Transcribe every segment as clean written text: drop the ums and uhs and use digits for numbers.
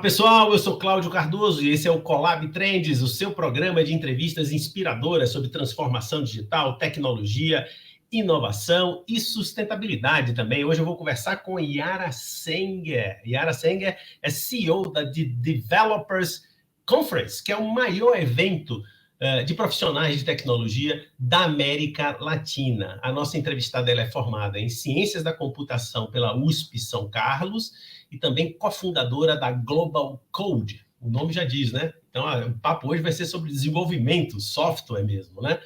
pessoal, eu sou Cláudio Cardoso e esse é o Colab Trends, o seu programa de entrevistas inspiradoras sobre transformação digital, tecnologia, inovação e sustentabilidade também. Hoje eu vou conversar com Yara Senger. Yara Senger é CEO da Developers Conference, que é o maior evento de profissionais de tecnologia da América Latina. A nossa entrevistada ela é formada em Ciências da Computação pela USP São Carlos e também cofundadora da Global Code. O nome já diz, né? Então, o papo hoje vai ser sobre desenvolvimento, software mesmo, né?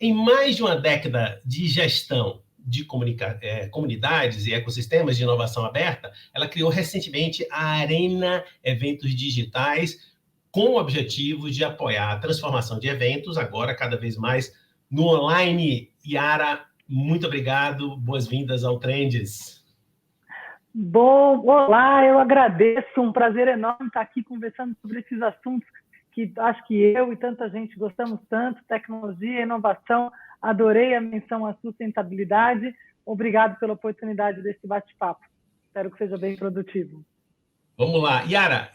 Em mais de uma década de gestão de comunidades e ecossistemas de inovação aberta, ela criou recentemente a Arena Eventos Digitais, com o objetivo de apoiar a transformação de eventos, agora cada vez mais no online. Yara, muito obrigado, boas-vindas ao Trends. Bom, olá, eu agradeço, um prazer enorme estar aqui conversando sobre esses assuntos que acho que eu e tanta gente gostamos tanto, tecnologia, inovação, adorei a menção à sustentabilidade, obrigado pela oportunidade desse bate-papo, espero que seja bem produtivo. Vamos lá. Yara,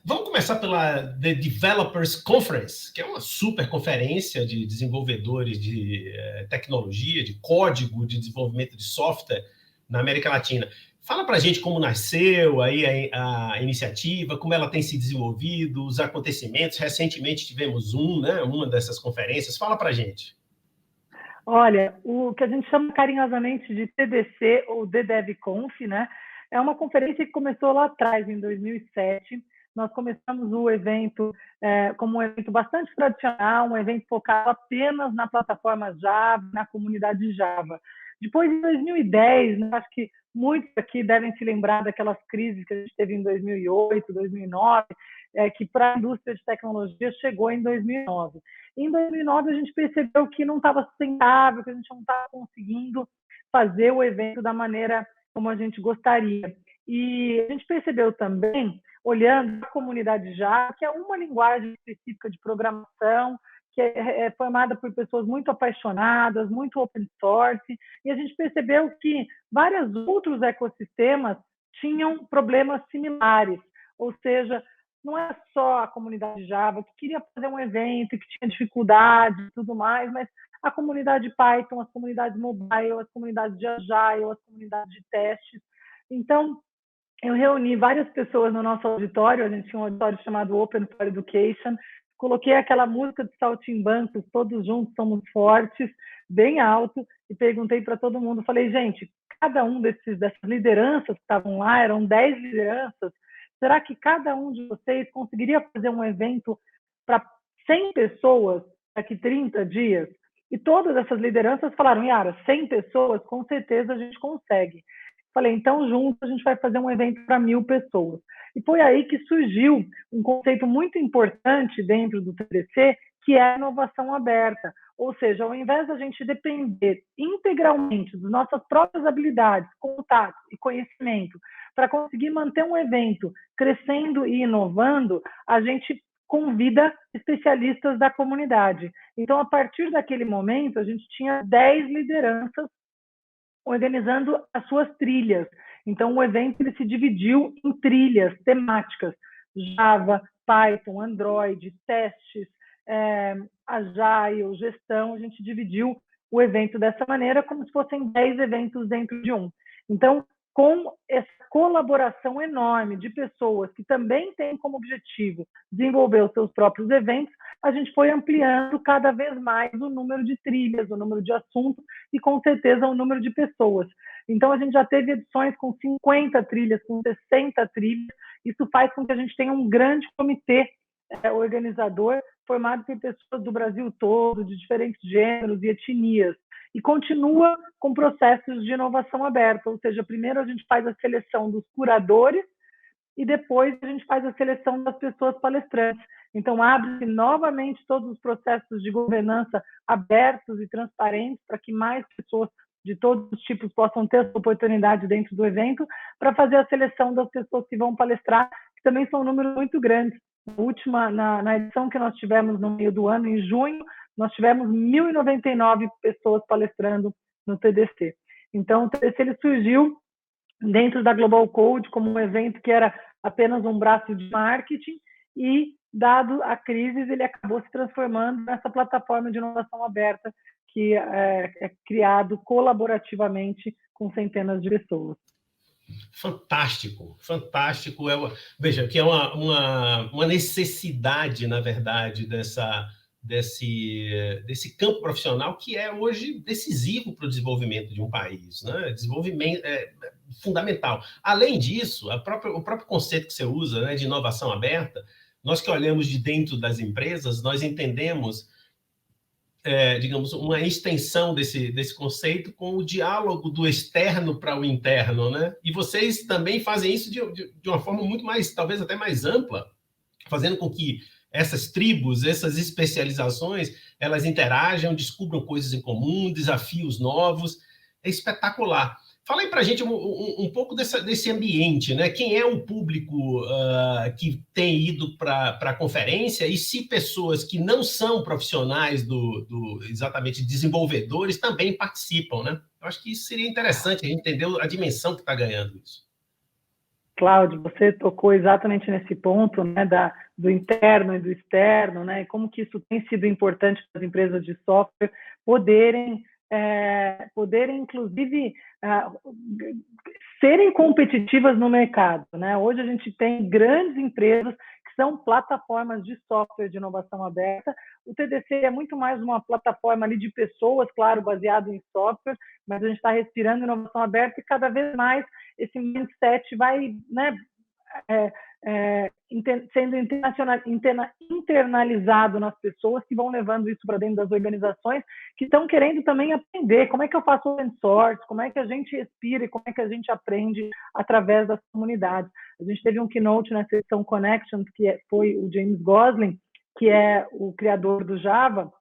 vamos começar pela The Developers Conference, que é uma super conferência de desenvolvedores de tecnologia, de código, de desenvolvimento de software na América Latina. Fala para a gente como nasceu aí a iniciativa, como ela tem se desenvolvido, os acontecimentos. Recentemente tivemos uma dessas conferências. Fala para a gente. Olha, o que a gente chama carinhosamente de TDC ou DDevConf, né? É uma conferência que começou lá atrás, em 2007. Nós começamos o evento como um evento bastante tradicional, um evento focado apenas na plataforma Java, na comunidade Java. Depois, em 2010, acho que muitos aqui devem se lembrar daquelas crises que a gente teve em 2008, 2009, que para a indústria de tecnologia chegou em 2009. Em 2009, a gente percebeu que não estava sustentável, que a gente não estava conseguindo fazer o evento da maneira como a gente gostaria. E a gente percebeu também, olhando a comunidade Java, que é uma linguagem específica de programação, que é formada por pessoas muito apaixonadas, muito open source, e a gente percebeu que vários outros ecossistemas tinham problemas similares, ou seja, não é só a comunidade Java que queria fazer um evento, que tinha dificuldade e tudo mais, mas a comunidade Python, as comunidades mobile, as comunidades de Agile, as comunidades de testes. Então, eu reuni várias pessoas no nosso auditório, a gente tinha um auditório chamado Open for Education, coloquei aquela música de saltimbancos, todos juntos somos fortes, bem alto, e perguntei para todo mundo, falei, gente, cada um dessas lideranças que estavam lá, eram 10 lideranças, será que cada um de vocês conseguiria fazer um evento para 100 pessoas daqui 30 dias? E todas essas lideranças falaram, Yara, 100 pessoas, com certeza a gente consegue. Falei, então, juntos, a gente vai fazer um evento para 1000 pessoas. E foi aí que surgiu um conceito muito importante dentro do TDC, que é a inovação aberta. Ou seja, ao invés da gente depender integralmente das nossas próprias habilidades, contatos e conhecimento, para conseguir manter um evento crescendo e inovando, a gente convida especialistas da comunidade. Então, a partir daquele momento, a gente tinha 10 lideranças organizando as suas trilhas. Então, o evento ele se dividiu em trilhas temáticas, Java, Python, Android, testes, Agile, gestão, a gente dividiu o evento dessa maneira, como se fossem 10 eventos dentro de um. Então, com essa colaboração enorme de pessoas que também têm como objetivo desenvolver os seus próprios eventos, a gente foi ampliando cada vez mais o número de trilhas, o número de assuntos e, com certeza, o número de pessoas. Então, a gente já teve edições com 50 trilhas, com 60 trilhas. Isso faz com que a gente tenha um grande comitê organizador formado por pessoas do Brasil todo, de diferentes gêneros e etnias. E continua com processos de inovação aberta, ou seja, primeiro a gente faz a seleção dos curadores e depois a gente faz a seleção das pessoas palestrantes. Então, abre-se novamente todos os processos de governança abertos e transparentes para que mais pessoas de todos os tipos possam ter essa oportunidade dentro do evento para fazer a seleção das pessoas que vão palestrar, que também são números muito grandes. Na edição que nós tivemos no meio do ano, em junho, nós tivemos 1.099 pessoas palestrando no TDC. Então, o TDC ele surgiu dentro da Global Code como um evento que era apenas um braço de marketing e, dado a crise, ele acabou se transformando nessa plataforma de inovação aberta que é criado colaborativamente com centenas de pessoas. Fantástico, fantástico. Veja, que é uma necessidade, na verdade, desse campo profissional que é hoje decisivo para o desenvolvimento de um país, né? Desenvolvimento é fundamental. Além disso, o próprio conceito que você usa, né, de inovação aberta, nós que olhamos de dentro das empresas, nós entendemos, digamos, uma extensão desse conceito com o diálogo do externo para o interno, né? E vocês também fazem isso de uma forma muito mais, talvez até mais ampla, fazendo com que essas tribos, essas especializações, elas interajam, descubram coisas em comum, desafios novos. É espetacular. Fala aí para a gente um pouco desse ambiente, né? Quem é o público que tem ido para a conferência e se pessoas que não são profissionais exatamente desenvolvedores também participam, né? Eu acho que isso seria interessante a gente entender a dimensão que está ganhando isso. Cláudio, você tocou exatamente nesse ponto, né, do interno e do externo, né, e como que isso tem sido importante para as empresas de software poderem inclusive, serem competitivas no mercado, né? Hoje a gente tem grandes empresas que são plataformas de software de inovação aberta. O TDC é muito mais uma plataforma ali de pessoas, claro, baseado em software, mas a gente está respirando inovação aberta e cada vez mais esse mindset vai, né, sendo internalizado nas pessoas que vão levando isso para dentro das organizações que estão querendo também aprender como é que eu faço open source, como é que a gente respira e como é que a gente aprende através das comunidades. A gente teve um keynote na sessão Connections, que foi o James Gosling, que é o criador do Java,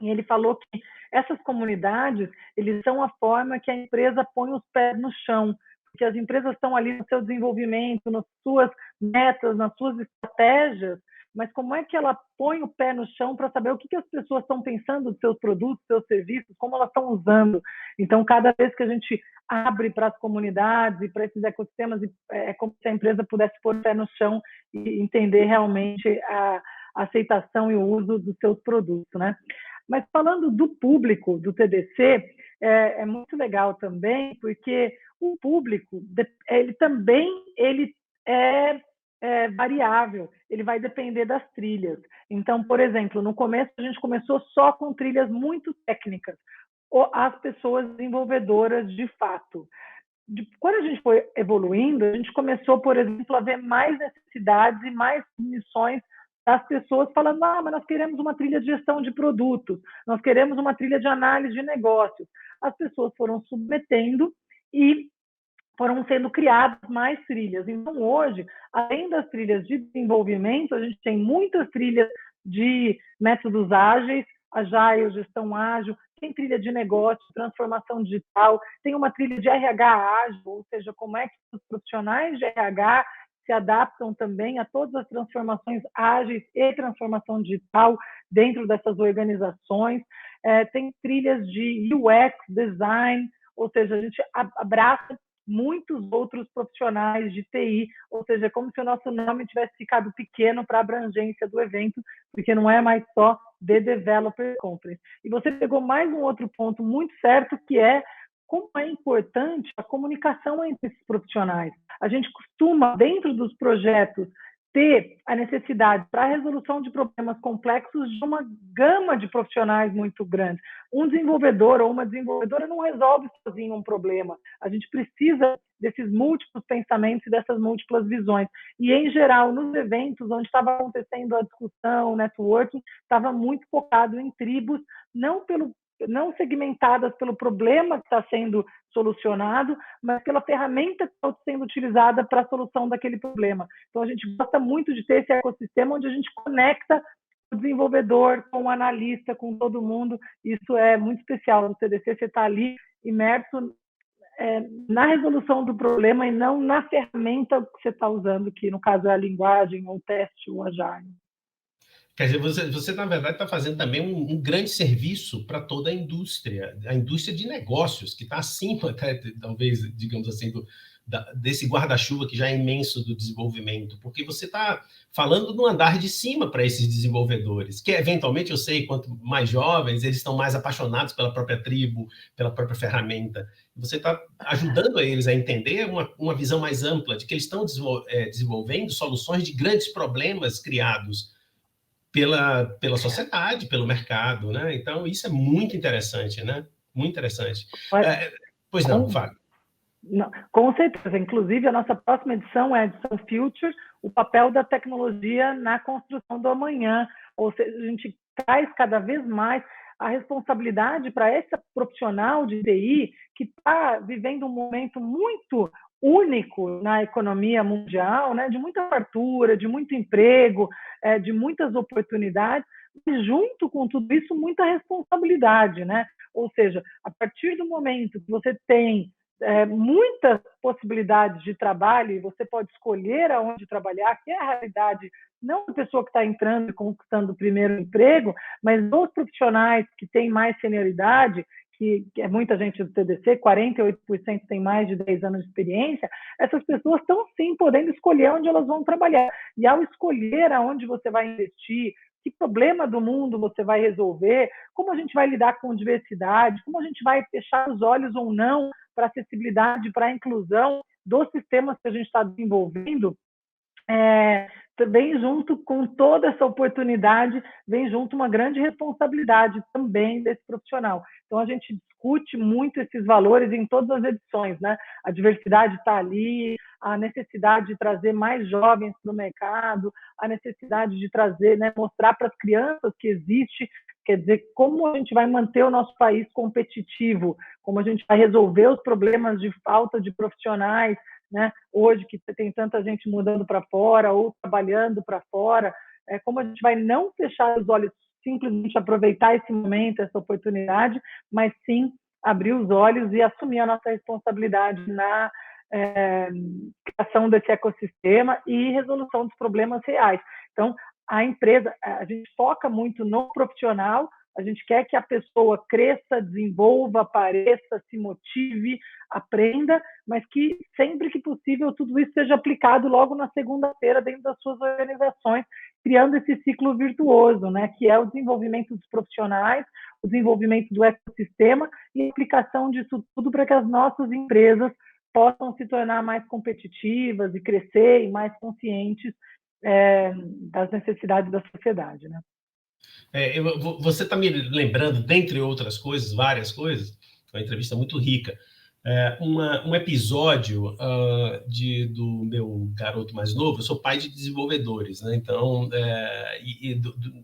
e ele falou que essas comunidades, eles são a forma que a empresa põe os pés no chão, porque as empresas estão ali no seu desenvolvimento, nas suas metas, nas suas estratégias, mas como é que ela põe o pé no chão para saber o que as pessoas estão pensando dos seus produtos, dos seus serviços, como elas estão usando. Então, cada vez que a gente abre para as comunidades e para esses ecossistemas, é como se a empresa pudesse pôr o pé no chão e entender realmente a aceitação e o uso dos seus produtos, né? Mas falando do público do TDC, é muito legal também, porque o público, ele também é variável, ele vai depender das trilhas. Então, por exemplo, no começo a gente começou só com trilhas muito técnicas, as pessoas desenvolvedoras de fato. Quando a gente foi evoluindo, a gente começou, por exemplo, a ver mais necessidades e mais missões das pessoas falando, mas nós queremos uma trilha de gestão de produtos, nós queremos uma trilha de análise de negócios. As pessoas foram submetendo e foram sendo criadas mais trilhas. Então, hoje, além das trilhas de desenvolvimento, a gente tem muitas trilhas de métodos ágeis, agile, gestão ágil, tem trilha de negócio, transformação digital, tem uma trilha de RH ágil, ou seja, como é que os profissionais de RH se adaptam também a todas as transformações ágeis e transformação digital dentro dessas organizações. Tem trilhas de UX, design, ou seja, a gente abraça muitos outros profissionais de TI, ou seja, como se o nosso nome tivesse ficado pequeno para a abrangência do evento, porque não é mais só The Developer Conference. E você pegou mais um outro ponto muito certo, que é como é importante a comunicação entre esses profissionais. A gente costuma, dentro dos projetos, ter a necessidade para a resolução de problemas complexos de uma gama de profissionais muito grande. Um desenvolvedor ou uma desenvolvedora não resolve sozinho um problema. A gente precisa desses múltiplos pensamentos e dessas múltiplas visões. E, em geral, nos eventos onde estava acontecendo a discussão, o networking, estava muito focado em tribos, não segmentadas pelo problema que está sendo solucionado, mas pela ferramenta que está sendo utilizada para a solução daquele problema. Então, a gente gosta muito de ter esse ecossistema onde a gente conecta o desenvolvedor com o analista, com todo mundo. Isso é muito especial no TDC, você está ali imerso na resolução do problema e não na ferramenta que você está usando, que no caso é a linguagem, ou o teste, ou o agile. Quer dizer, você na verdade está fazendo também um grande serviço para toda a indústria de negócios, que está acima, talvez, digamos assim, desse guarda-chuva que já é imenso do desenvolvimento, porque você está falando no andar de cima para esses desenvolvedores, que eventualmente, eu sei, quanto mais jovens, eles estão mais apaixonados pela própria tribo, pela própria ferramenta. Você está ajudando eles a entender uma visão mais ampla de que eles estão desenvolvendo soluções de grandes problemas criados pela sociedade, pelo mercado, né? Então, isso é muito interessante, né? Muito interessante. Pois não, Fábio. Não, com certeza. Inclusive, a nossa próxima edição é a edição Future, o papel da tecnologia na construção do amanhã. Ou seja, a gente traz cada vez mais a responsabilidade para essa profissional de TI que está vivendo um momento muito único na economia mundial, né, de muita fartura, de muito emprego, de muitas oportunidades, e junto com tudo isso, muita responsabilidade, né? Ou seja, a partir do momento que você tem muitas possibilidades de trabalho e você pode escolher aonde trabalhar, que é a realidade não da pessoa que está entrando e conquistando o primeiro emprego, mas dos profissionais que têm mais senioridade, que é muita gente do TDC, 48% tem mais de 10 anos de experiência, essas pessoas estão sim podendo escolher onde elas vão trabalhar. E ao escolher aonde você vai investir, que problema do mundo você vai resolver, como a gente vai lidar com diversidade, como a gente vai fechar os olhos ou não para a acessibilidade, para a inclusão dos sistemas que a gente está desenvolvendo, vem junto com toda essa oportunidade, vem junto uma grande responsabilidade também desse profissional. Então, a gente discute muito esses valores em todas as edições, né? A diversidade está ali, a necessidade de trazer mais jovens para o mercado, a necessidade de trazer, né, mostrar para as crianças que existe, quer dizer, como a gente vai manter o nosso país competitivo, como a gente vai resolver os problemas de falta de profissionais, né? Hoje que tem tanta gente mudando para fora ou trabalhando para fora, como a gente vai não fechar os olhos, simplesmente aproveitar esse momento, essa oportunidade, mas sim abrir os olhos e assumir a nossa responsabilidade na criação desse ecossistema e resolução dos problemas reais. Então, a empresa, a gente foca muito no profissional, a gente quer que a pessoa cresça, desenvolva, apareça, se motive, aprenda, mas que sempre que possível tudo isso seja aplicado logo na segunda-feira dentro das suas organizações, criando esse ciclo virtuoso, né, que é o desenvolvimento dos profissionais, o desenvolvimento do ecossistema e a aplicação disso tudo para que as nossas empresas possam se tornar mais competitivas e crescer e mais conscientes das necessidades da sociedade, né? Você está me lembrando, dentre outras coisas, várias coisas, uma entrevista muito rica, um episódio do meu garoto mais novo. Eu sou pai de desenvolvedores, né? Então,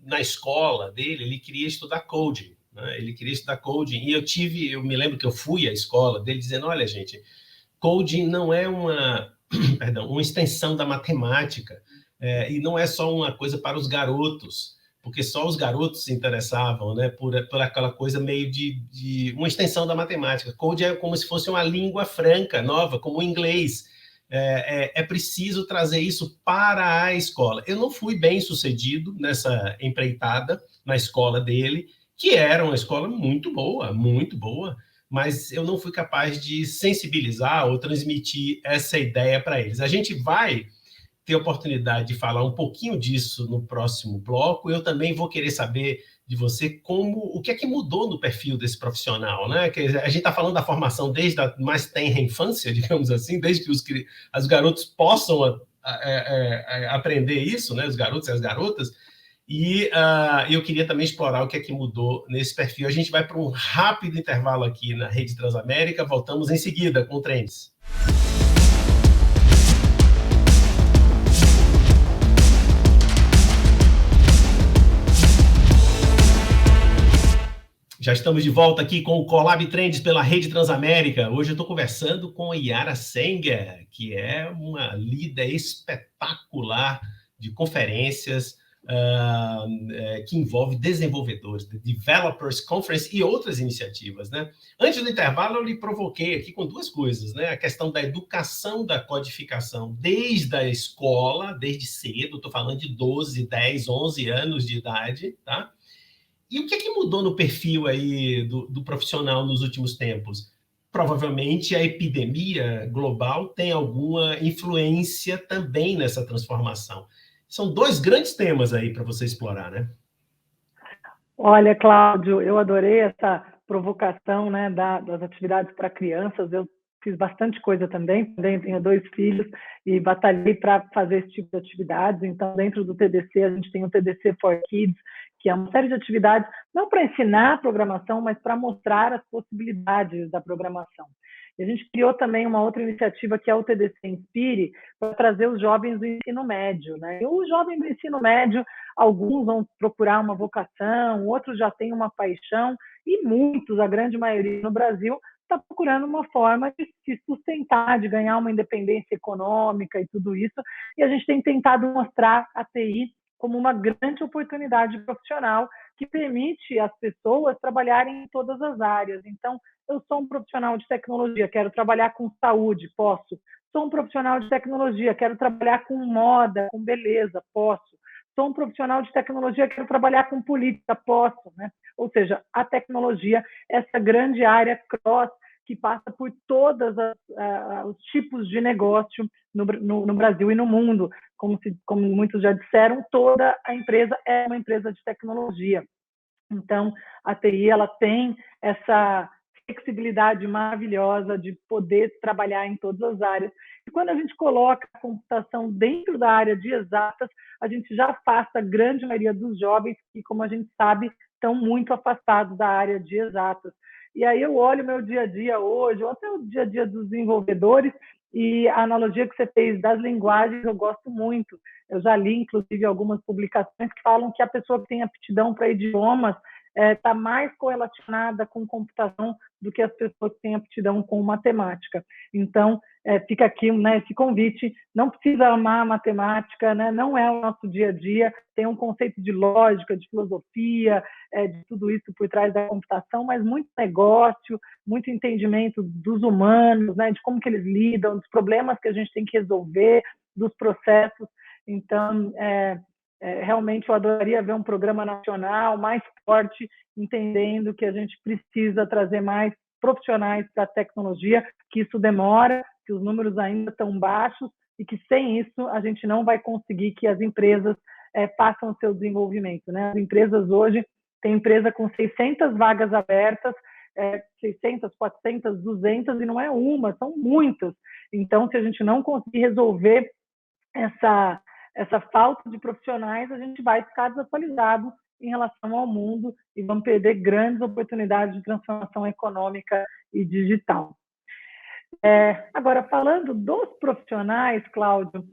na escola dele, ele queria estudar coding, né? Ele queria estudar coding, e eu me lembro que eu fui à escola dele dizendo, olha, gente, coding não é uma extensão da matemática, e não é só uma coisa para os garotos, porque só os garotos se interessavam, né, por aquela coisa meio de uma extensão da matemática. Code é como se fosse uma língua franca, nova, como o inglês. É preciso trazer isso para a escola. Eu não fui bem sucedido nessa empreitada na escola dele, que era uma escola muito boa, mas eu não fui capaz de sensibilizar ou transmitir essa ideia para eles. A gente vai ter oportunidade de falar um pouquinho disso no próximo bloco. Eu também vou querer saber de você o que é que mudou no perfil desse profissional, né? Que a gente está falando da formação desde a mais tenra infância, digamos assim, desde que os garotos possam aprender isso, né? Os garotos e as garotas. E eu queria também explorar o que é que mudou nesse perfil. A gente vai para um rápido intervalo aqui na Rede Transamérica. Voltamos em seguida com o Trends. Já estamos de volta aqui com o Colab Trends pela Rede Transamérica. Hoje eu estou conversando com a Yara Senger, que é uma líder espetacular de conferências que envolve desenvolvedores, Developers Conference e outras iniciativas, né? Antes do intervalo, eu lhe provoquei aqui com duas coisas, né? A questão da educação da codificação desde a escola, desde cedo, estou falando de 12, 10, 11 anos de idade, tá? E o que é que mudou no perfil aí do profissional nos últimos tempos? provavelmente a epidemia global tem alguma influência também nessa transformação. São dois grandes temas aí para você explorar, né? Olha, Cláudio, eu adorei essa provocação, né, das atividades para crianças. Eu fiz bastante coisa também tenho 2 filhos e batalhei para fazer esse tipo de atividades. Então, dentro do TDC, a gente tem o TDC for Kids, que é uma série de atividades, não para ensinar a programação, mas para mostrar as possibilidades da programação. E a gente criou também uma outra iniciativa, que é o TDC Inspire, para trazer os jovens do ensino médio, né? E o jovem do ensino médio, alguns vão procurar uma vocação, outros já têm uma paixão, e muitos, a grande maioria no Brasil, está procurando uma forma de se sustentar, de ganhar uma independência econômica e tudo isso. E a gente tem tentado mostrar a TI como uma grande oportunidade profissional que permite às pessoas trabalharem em todas as áreas. Então, eu sou um profissional de tecnologia, quero trabalhar com saúde, posso. Sou um profissional de tecnologia, quero trabalhar com moda, com beleza, posso. Sou um profissional de tecnologia, quero trabalhar com política, posso, né? Ou seja, a tecnologia, essa grande área cross que passa por todos os tipos de negócio no Brasil e no mundo. Como muitos já disseram, toda a empresa é uma empresa de tecnologia. Então, a TI ela tem essa flexibilidade maravilhosa de poder trabalhar em todas as áreas. E quando a gente coloca a computação dentro da área de exatas, a gente já afasta a grande maioria dos jovens que, como a gente sabe, estão muito afastados da área de exatas. E aí eu olho o meu dia a dia hoje, ou até o dia a dia dos desenvolvedores, e a analogia que você fez das linguagens eu gosto muito. Eu já li, inclusive, algumas publicações que falam que a pessoa que tem aptidão para idiomas está mais correlacionada com computação do que as pessoas que têm aptidão com matemática. Então, fica aqui, né, esse convite. Não precisa amar a matemática, né, não é o nosso dia a dia. Tem um conceito de lógica, de filosofia, de tudo isso por trás da computação, mas muito negócio, muito entendimento dos humanos, né, de como que eles lidam, dos problemas que a gente tem que resolver, dos processos. Então, realmente eu adoraria ver um programa nacional mais forte, entendendo que a gente precisa trazer mais profissionais para a tecnologia, que isso demora, que os números ainda estão baixos e que sem isso a gente não vai conseguir que as empresas façam o seu desenvolvimento, né? As empresas hoje, tem empresa com 600 vagas abertas, 600, 400, 200, e não é uma, são muitas. Então, se a gente não conseguir resolver essa falta de profissionais, a gente vai ficar desatualizado em relação ao mundo e vamos perder grandes oportunidades de transformação econômica e digital. Agora, falando dos profissionais, Cláudio,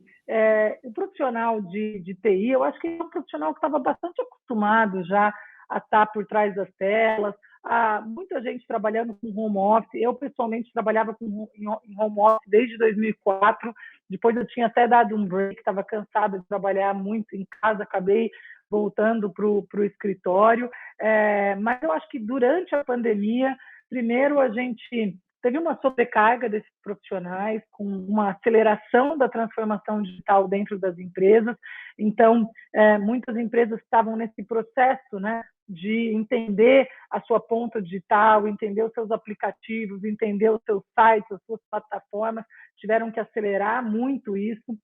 o profissional de TI, eu acho que é um profissional que estava bastante acostumado já a estar por trás das telas, há muita gente trabalhando com home office. Eu, pessoalmente, trabalhava em home office desde 2004. Depois eu tinha até dado um break, estava cansada de trabalhar muito em casa, acabei voltando para o escritório. Mas eu acho que durante a pandemia, primeiro a gente teve uma sobrecarga desses profissionais, com uma aceleração da transformação digital dentro das empresas. Então, muitas empresas estavam nesse processo, né, de entender a sua ponta digital, entender os seus aplicativos, entender os seus sites, as suas plataformas, tiveram que acelerar muito isso.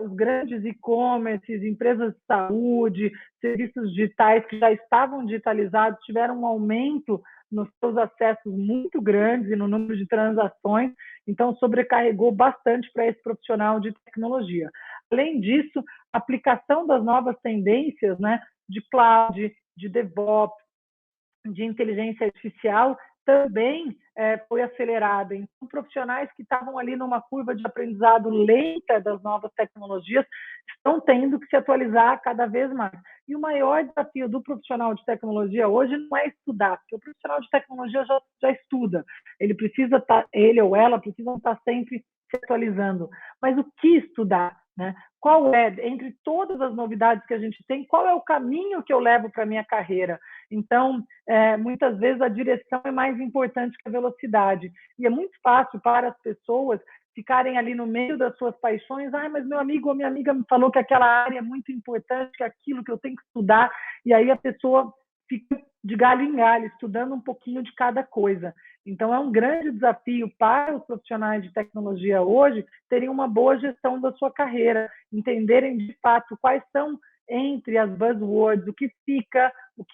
Os grandes e-commerces, empresas de saúde, serviços digitais que já estavam digitalizados, tiveram um aumento nos seus acessos muito grandes e no número de transações, então sobrecarregou bastante para esse profissional de tecnologia. Além disso, a aplicação das novas tendências, né, de cloud, de DevOps, de inteligência artificial, também foi acelerada. Então, profissionais que estavam ali numa curva de aprendizado lenta das novas tecnologias estão tendo que se atualizar cada vez mais. E o maior desafio do profissional de tecnologia hoje não é estudar, porque o profissional de tecnologia já estuda. Ele ou ela precisam estar sempre se atualizando. Mas o que estudar, né? Qual entre todas as novidades que a gente tem, qual é o caminho que eu levo para a minha carreira? Então, muitas vezes a direção é mais importante que a velocidade. E é muito fácil para as pessoas ficarem ali no meio das suas paixões. Mas meu amigo ou minha amiga me falou que aquela área é muito importante, que é aquilo que eu tenho que estudar. E aí a pessoa fica de galho em galho, estudando um pouquinho de cada coisa. Então, é um grande desafio para os profissionais de tecnologia hoje terem uma boa gestão da sua carreira, entenderem de fato quais são, entre as buzzwords, o que fica, o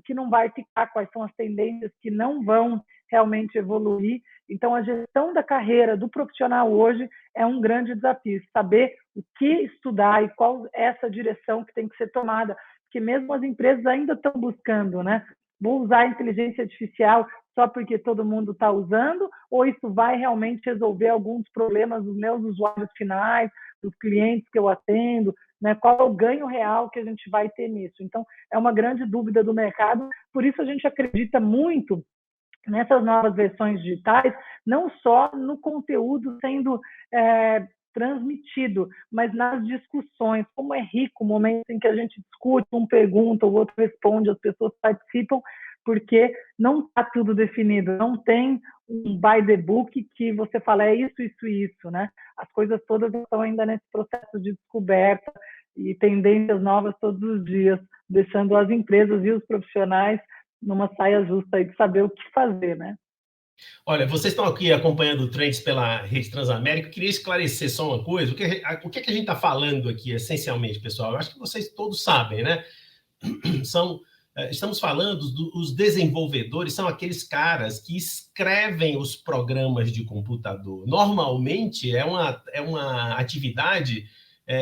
que não vai ficar, quais são as tendências que não vão realmente evoluir. Então, a gestão da carreira do profissional hoje é um grande desafio, saber o que estudar e qual é essa direção que tem que ser tomada, porque mesmo as empresas ainda estão buscando, né? Vou usar a inteligência artificial só porque todo mundo está usando, ou isso vai realmente resolver alguns problemas dos meus usuários finais, dos clientes que eu atendo, né? Qual é o ganho real que a gente vai ter nisso? Então, é uma grande dúvida do mercado, por isso a gente acredita muito nessas novas versões digitais, não só no conteúdo sendo transmitido, mas nas discussões, como é rico o momento em que a gente discute, um pergunta, o outro responde, as pessoas participam, porque não está tudo definido, não tem um by the book que você fala é isso, isso e isso, né? As coisas todas estão ainda nesse processo de descoberta e tendências novas todos os dias, deixando as empresas e os profissionais numa saia justa aí de saber o que fazer, né? Olha, vocês estão aqui acompanhando o Trends pela Rede Transamérica. Eu queria esclarecer só uma coisa. O que é que a gente está falando aqui, essencialmente, pessoal? Eu acho que vocês todos sabem, né? Estamos falando dos desenvolvedores, são aqueles caras que escrevem os programas de computador. Normalmente é uma atividade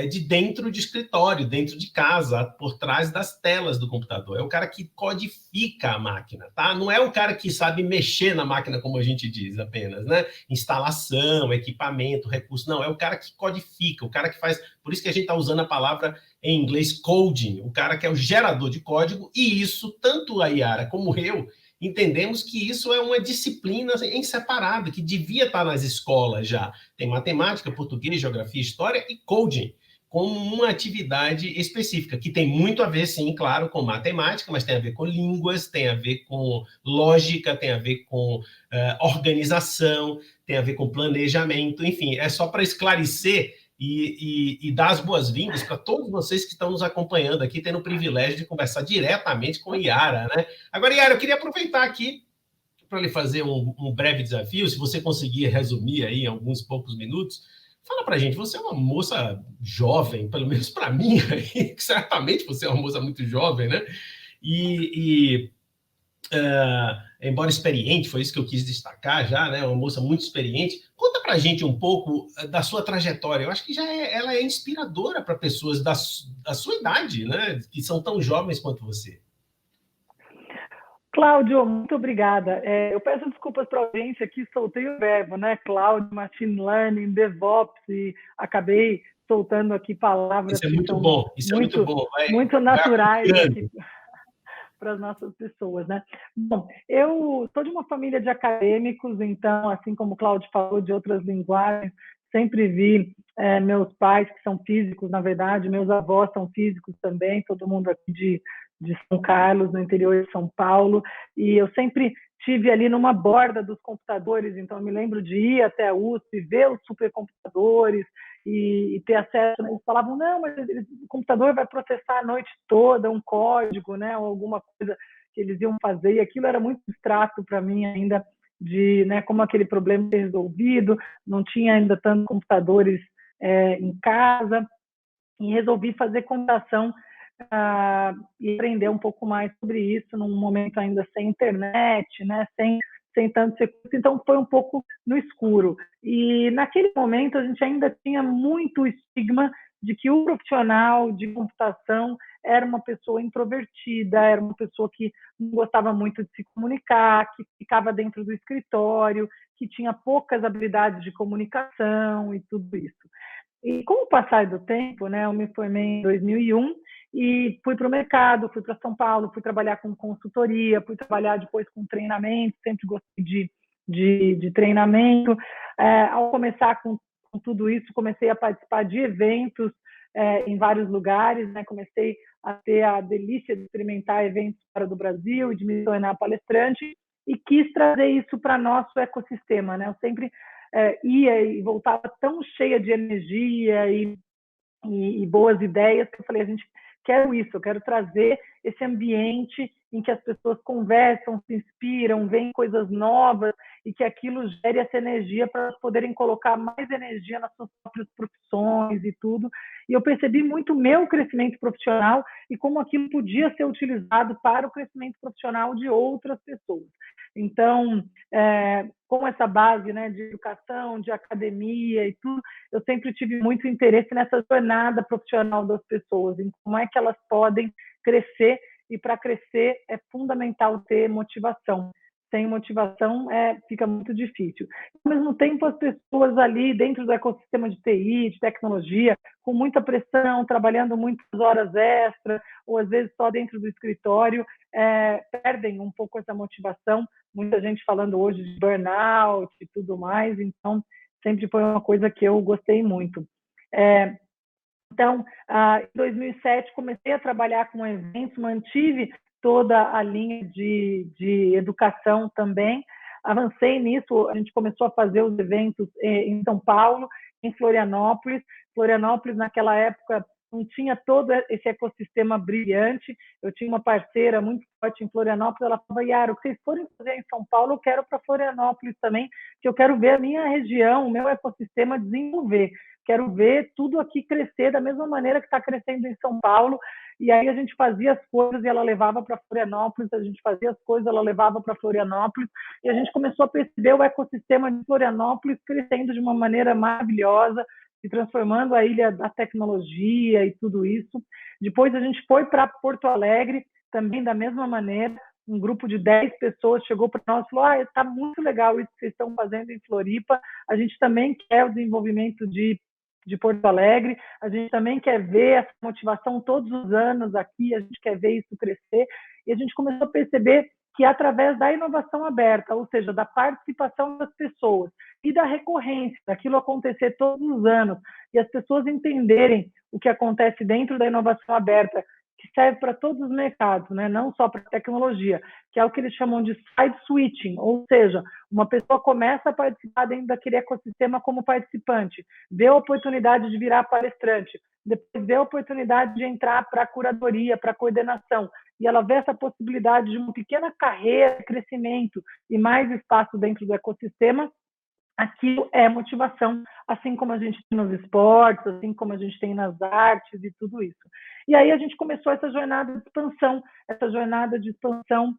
de dentro de escritório, dentro de casa, por trás das telas do computador. É o cara que codifica a máquina, tá? Não é o cara que sabe mexer na máquina, como a gente diz apenas, né? Instalação, equipamento, recurso. Não, é o cara que codifica, o cara que faz... Por isso que a gente está usando a palavra em inglês coding, o cara que é o gerador de código, e isso, tanto a Yara como eu, entendemos que isso é uma disciplina em separado, que devia estar nas escolas já. Tem matemática, português, geografia, história e coding, como uma atividade específica, que tem muito a ver, sim, claro, com matemática, mas tem a ver com línguas, tem a ver com lógica, tem a ver com organização, tem a ver com planejamento, enfim, é só para esclarecer e dar as boas-vindas para todos vocês que estão nos acompanhando aqui, tendo o privilégio de conversar diretamente com a Yara, né? Agora, Yara, eu queria aproveitar aqui para lhe fazer um breve desafio, se você conseguir resumir aí em alguns poucos minutos. Fala para a gente, você é uma moça jovem, pelo menos para mim, que certamente você é uma moça muito jovem, né? Embora experiente, foi isso que eu quis destacar já, né? Uma moça muito experiente. Conta para a gente um pouco da sua trajetória. Eu acho que ela é inspiradora para pessoas da sua idade, né? Que são tão jovens quanto você. Cláudio, muito obrigada. Eu peço desculpas para a audiência que soltei o verbo, né? Cloud, Machine Learning, DevOps, e acabei soltando aqui palavras Isso é que muito são bom, isso é muito bom. muito naturais aqui para as nossas pessoas, né? Bom, eu sou de uma família de acadêmicos, então, assim como o Cláudio falou de outras linguagens, sempre vi meus pais, que são físicos, na verdade, meus avós são físicos também, todo mundo aqui de São Carlos, no interior de São Paulo, e eu sempre tive ali numa borda dos computadores, então eu me lembro de ir até a USP, ver os supercomputadores e ter acesso. Eles falavam, não, mas o computador vai processar a noite toda um código, né, ou alguma coisa que eles iam fazer, e aquilo era muito abstrato para mim ainda, de como aquele problema ser resolvido, não tinha ainda tantos computadores em casa, e resolvi fazer computação e aprender um pouco mais sobre isso num momento ainda sem internet, né, sem tantos recursos, então foi um pouco no escuro. E naquele momento a gente ainda tinha muito estigma de que o profissional de computação era uma pessoa introvertida, era uma pessoa que não gostava muito de se comunicar, que ficava dentro do escritório, que tinha poucas habilidades de comunicação e tudo isso. E com o passar do tempo, né, eu me formei em 2001 e fui para o mercado, fui para São Paulo, fui trabalhar com consultoria, fui trabalhar depois com treinamento, sempre gostei de treinamento. Ao começar com tudo isso, comecei a participar de eventos em vários lugares, né? Comecei a ter a delícia de experimentar eventos fora do Brasil e de me tornar palestrante e quis trazer isso para nosso ecossistema, né? Eu sempre ia e voltava tão cheia de energia e boas ideias que eu falei, quero isso, eu quero trazer esse ambiente em que as pessoas conversam, se inspiram, veem coisas novas e que aquilo gere essa energia para elas poderem colocar mais energia nas suas próprias profissões e tudo. E eu percebi muito o meu crescimento profissional e como aquilo podia ser utilizado para o crescimento profissional de outras pessoas. Então, com essa base, né, de educação, de academia e tudo, eu sempre tive muito interesse nessa jornada profissional das pessoas, em como é que elas podem crescer, e para crescer é fundamental ter motivação. Sem motivação fica muito difícil. Ao mesmo tempo, as pessoas ali dentro do ecossistema de TI, de tecnologia, com muita pressão, trabalhando muitas horas extras, ou às vezes só dentro do escritório, perdem um pouco essa motivação. Muita gente falando hoje de burnout e tudo mais, então sempre foi uma coisa que eu gostei muito. Então, em 2007, comecei a trabalhar com eventos, mantive toda a linha de educação também, avancei nisso, a gente começou a fazer os eventos em São Paulo, em Florianópolis. Florianópolis, naquela época, não tinha todo esse ecossistema brilhante. Eu tinha uma parceira muito forte em Florianópolis, ela falava, Yara, o que vocês forem fazer em São Paulo, eu quero para Florianópolis também, que eu quero ver a minha região, o meu ecossistema desenvolver. Quero ver tudo aqui crescer da mesma maneira que está crescendo em São Paulo. E aí a gente fazia as coisas e ela levava para Florianópolis, a gente fazia as coisas, ela levava para Florianópolis, e a gente começou a perceber o ecossistema de Florianópolis crescendo de uma maneira maravilhosa, se transformando a ilha da tecnologia e tudo isso. Depois a gente foi para Porto Alegre, também da mesma maneira, um grupo de 10 pessoas chegou para nós e falou, está muito legal isso que vocês estão fazendo em Floripa, a gente também quer o desenvolvimento de Porto Alegre, a gente também quer ver essa motivação todos os anos aqui, a gente quer ver isso crescer, e a gente começou a perceber que através da inovação aberta, ou seja, da participação das pessoas e da recorrência, daquilo acontecer todos os anos, e as pessoas entenderem o que acontece dentro da inovação aberta, que serve para todos os mercados, né? Não só para tecnologia, que é o que eles chamam de side switching, ou seja, uma pessoa começa a participar dentro daquele ecossistema como participante, vê a oportunidade de virar palestrante, depois vê a oportunidade de entrar para a curadoria, para a coordenação, e ela vê essa possibilidade de uma pequena carreira, crescimento e mais espaço dentro do ecossistema. Aquilo é motivação, assim como a gente tem nos esportes, assim como a gente tem nas artes e tudo isso. E aí a gente começou essa jornada de expansão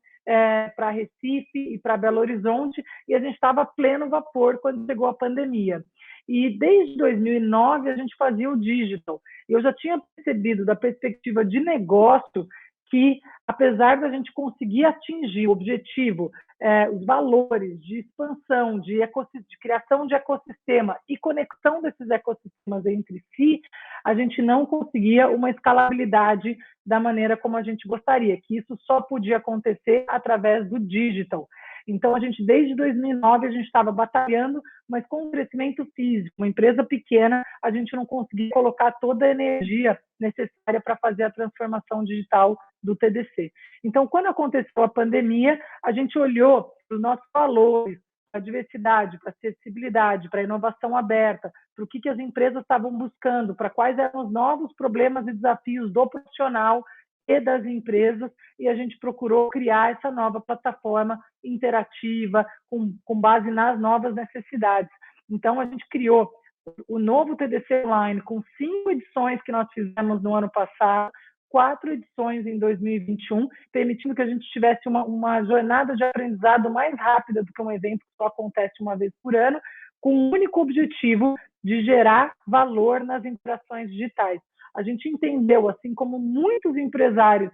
para Recife e para Belo Horizonte, e a gente estava a pleno vapor quando chegou a pandemia. E desde 2009 a gente fazia o digital. E eu já tinha percebido da perspectiva de negócio que, apesar da gente conseguir atingir o objetivo, os valores de expansão, de criação de ecossistema e conexão desses ecossistemas entre si, a gente não conseguia uma escalabilidade da maneira como a gente gostaria, que isso só podia acontecer através do digital. Então, desde 2009, a gente estava batalhando, mas com o crescimento físico, uma empresa pequena, a gente não conseguia colocar toda a energia necessária para fazer a transformação digital do TDC. Então, quando aconteceu a pandemia, a gente olhou para os nossos valores, para a diversidade, para a acessibilidade, para a inovação aberta, para o que as empresas estavam buscando, para quais eram os novos problemas e desafios do profissional e das empresas, e a gente procurou criar essa nova plataforma interativa com base nas novas necessidades. Então, a gente criou o novo TDC Online com 5 edições que nós fizemos no ano passado, 4 edições em 2021, permitindo que a gente tivesse uma jornada de aprendizado mais rápida do que um evento que só acontece uma vez por ano, com o único objetivo de gerar valor nas interações digitais. A gente entendeu, assim como muitos empresários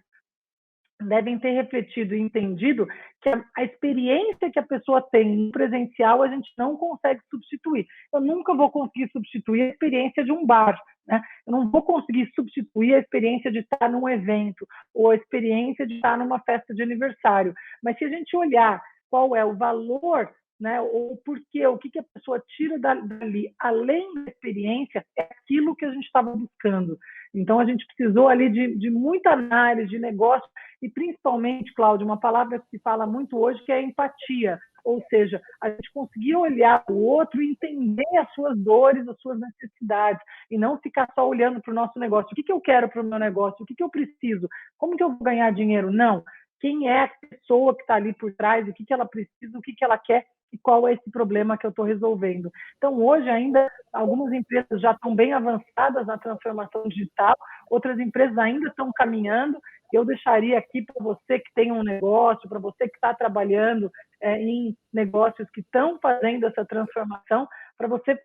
devem ter refletido e entendido, que a experiência que a pessoa tem no presencial a gente não consegue substituir. Eu nunca vou conseguir substituir a experiência de um bar, né? Eu não vou conseguir substituir a experiência de estar num evento ou a experiência de estar numa festa de aniversário. Mas se a gente olhar qual é o valor, né, ou porquê, o que a pessoa tira dali, além da experiência, é aquilo que a gente estava buscando. Então, a gente precisou ali de muita análise, de negócio, e principalmente, Cláudio, uma palavra que se fala muito hoje, que é a empatia. Ou seja, a gente conseguir olhar o outro e entender as suas dores, as suas necessidades, e não ficar só olhando para o nosso negócio. O que eu quero para o meu negócio? O que eu preciso? Como que eu vou ganhar dinheiro? Não. quem é a pessoa que está ali por trás, o que ela precisa, o que ela quer e qual é esse problema que eu estou resolvendo. Então, hoje ainda, algumas empresas já estão bem avançadas na transformação digital, outras empresas ainda estão caminhando. Eu deixaria aqui para você que tem um negócio, para você que está trabalhando em negócios que estão fazendo essa transformação, para você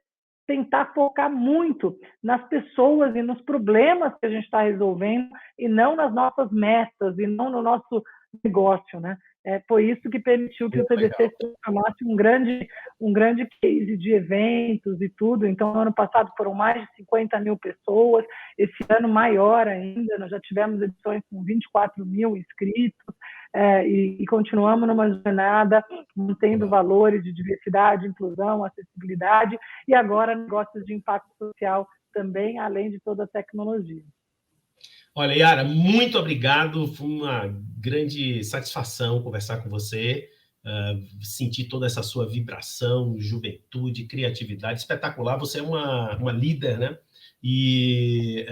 tentar focar muito nas pessoas e nos problemas que a gente está resolvendo e não nas nossas metas e não no nosso negócio, né? Foi isso que permitiu que o TDC se transformasse um grande case de eventos e tudo. Então, no ano passado foram mais de 50 mil pessoas, esse ano maior ainda, nós já tivemos edições com 24 mil inscritos, e continuamos numa jornada mantendo valores de diversidade, inclusão, acessibilidade e agora negócios de impacto social também, além de toda a tecnologia. Olha, Yara, muito obrigado. Foi uma grande satisfação conversar com você, sentir toda essa sua vibração, juventude, criatividade espetacular. Você é uma líder, né? E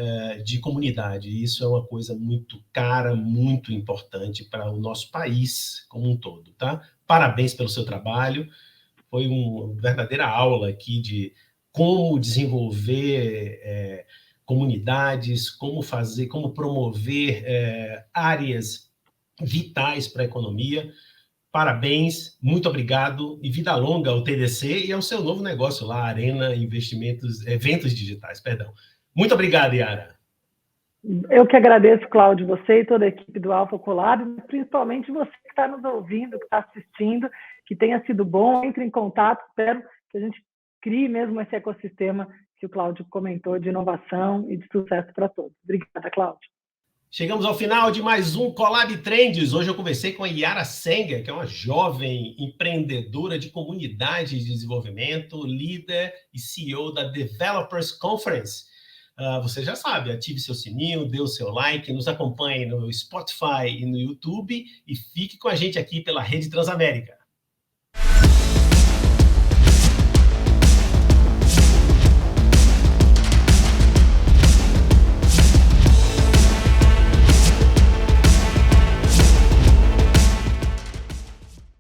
de comunidade. Isso é uma coisa muito cara, muito importante para o nosso país como um todo, tá? Parabéns pelo seu trabalho. Foi uma verdadeira aula aqui de como desenvolver comunidades, como fazer, como promover áreas vitais para a economia. Parabéns, muito obrigado e vida longa ao TDC e ao seu novo negócio lá, Arena Investimentos, Eventos Digitais, perdão. Muito obrigado, Yara. Eu que agradeço, Cláudio, você e toda a equipe do Alpha Collab, principalmente você que está nos ouvindo, que está assistindo, que tenha sido bom, entre em contato, espero que a gente crie mesmo esse ecossistema que o Cláudio comentou de inovação e de sucesso para todos. Obrigada, Cláudio. Chegamos ao final de mais um Collab Trends. Hoje eu conversei com a Yara Senger, que é uma jovem empreendedora de comunidade de desenvolvimento, líder e CEO da Developers Conference. Você já sabe, ative seu sininho, dê o seu like, nos acompanhe no Spotify e no YouTube e fique com a gente aqui pela Rede Transamérica.